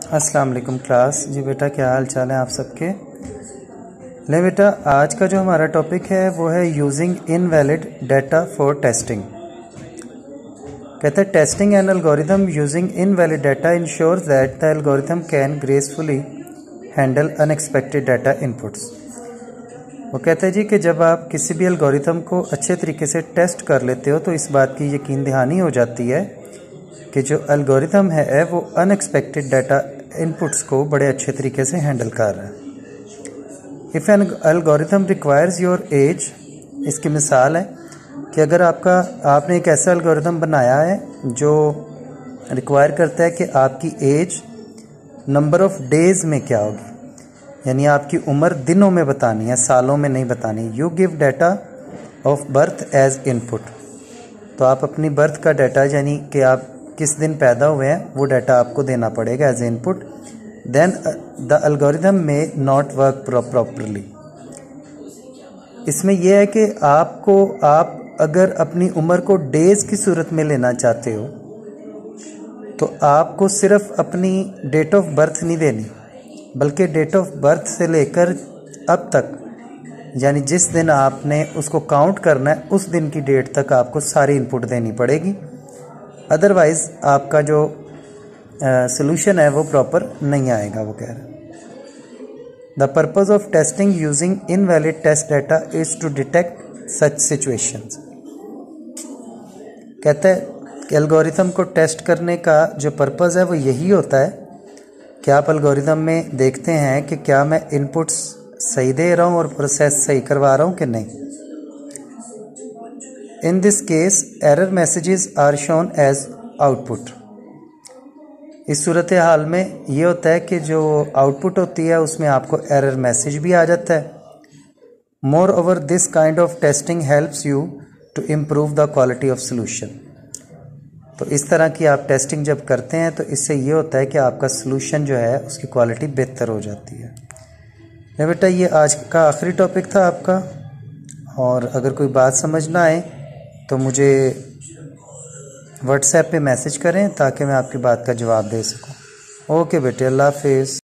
अस्सलाम वालेकुम क्लास। जी बेटा, क्या हाल चाल है आप सबके। ले बेटा, आज का जो हमारा टॉपिक है वो है using invalid data for testing. कहते हैं testing an algorithm using invalid data ensures that the algorithm can gracefully handle unexpected data inputs. वो कहते हैं जी कि जब आप किसी भी एल्गोरिथम को अच्छे तरीके से टेस्ट कर लेते हो तो इस बात की यकीन दहानी हो जाती है कि जो एल्गोरिथम है वो अनएक्सपेक्टेड डाटा इनपुट्स को बड़े अच्छे तरीके से हैंडल कर रहा है। If an algorithm requires your age, इसकी मिसाल है कि अगर आपने एक ऐसा एल्गोरिथम बनाया है जो रिक्वायर करता है कि आपकी एज नंबर ऑफ डेज में क्या होगी, यानी आपकी उम्र दिनों में बतानी है, सालों में नहीं बतानी। You give data of birth as input, तो आप अपनी बर्थ का डाटा यानी कि आप किस दिन पैदा हुए हैं वो डाटा आपको देना पड़ेगा as input. Then the algorithm may not work properly. इसमें यह है कि आप अगर अपनी उम्र को डेज की सूरत में लेना चाहते हो तो आपको सिर्फ अपनी डेट ऑफ बर्थ नहीं देनी, बल्कि डेट ऑफ बर्थ से लेकर अब तक, यानी जिस दिन आपने उसको काउंट करना है उस दिन की डेट तक आपको सारी इनपुट देनी पड़ेगी। अदरवाइज आपका जो सोल्यूशन है वो प्रॉपर नहीं आएगा। वो कह रहे हैं the purpose of testing using invalid test data is to detect such situations. कहते हैं एल्गोरिथम को टेस्ट करने का जो पर्पज़ है वो यही होता है कि आप एल्गोरिथम में देखते हैं कि क्या मैं इनपुट्स सही दे रहा हूँ और प्रोसेस सही करवा रहा हूँ कि नहीं। In this case error messages are shown as output. इस सूरत हाल में ये होता है कि जो आउटपुट होती है उसमें आपको एरर मैसेज भी आ जाता है। Moreover this kind of testing helps you to improve the quality of solution. तो इस तरह की आप टेस्टिंग जब करते हैं तो इससे ये होता है कि आपका सोल्यूशन जो है उसकी क्वालिटी बेहतर हो जाती है। नहीं बेटा, ये आज का आखिरी टॉपिक था आपका, और अगर कोई बात समझ ना आए तो मुझे व्हाट्सएप पे मैसेज करें ताकि मैं आपकी बात का जवाब दे सकूं। ओके बेटे, अल्लाह हाफिज़।